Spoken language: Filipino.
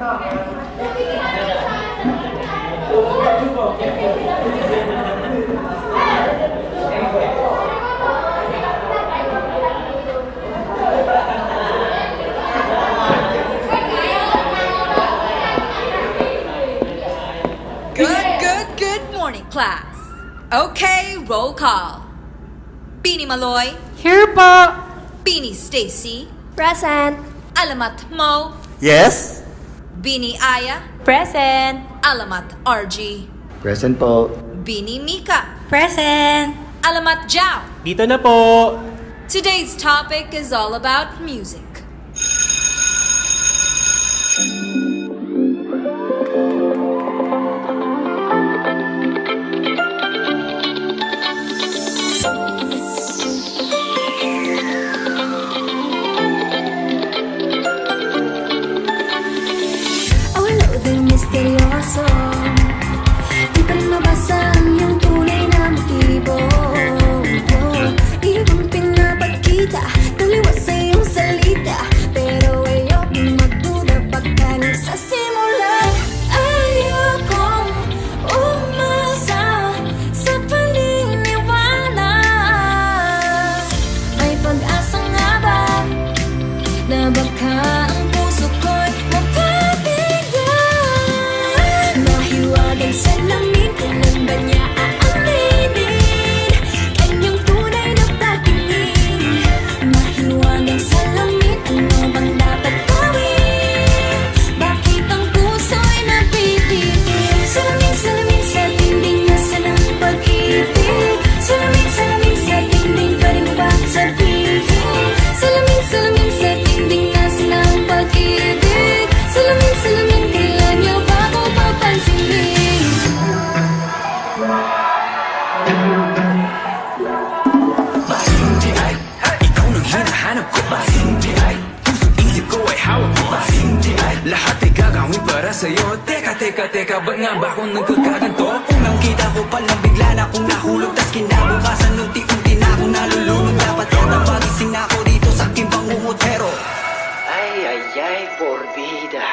Good morning, class. Okay, roll call. Beanie Maloy. Here po. Beanie Stacy. Present. Alamat Mo. Yes? Beanie Aya. Present. Alamat RG. Present po. Beanie Mika. Present. Alamat Jao. Dito na po. Today's topic is all about music. Misteryoso, di pa rin mabasa ang iyong tunay na motibo. Ibang pinapakita, taliwas sa iyong salita, pero ayokong magduda pagka nagsasimula. Ayokong umasa sa paniniwala. May pag-asa nga ba na baka ang puso ko'y salamin, kailan ba niya aaminin kanyang tunay na pagtingin? Mahiwagang salamin, ano bang dapat gawin? Bakit ang puso'y napipitin? Salamin, salamin sa dingding, nasa ng pag-ibig. Salamin, salamin sa dingding, pwede mo ba sabihin? Salamin, salamin sa dingding, nasa ng pag-ibig. Salamin, salamin, kailan niyo ba ako papansinin? Masinti ay, ikaw nang hinahanap ko. Masinti ay, puso't isip ko ay hawak mo. Masinti ay, lahat ay gagawin para sa'yo. Teka, ba't nga ba ako nagkakaganto? Unang kita ko palang bigla na akong nahulog, tas kinabukasan unti-unti na akong nalulunod. Dapat yata magising na ako dito sa aking pangungutero. Ay, porbida.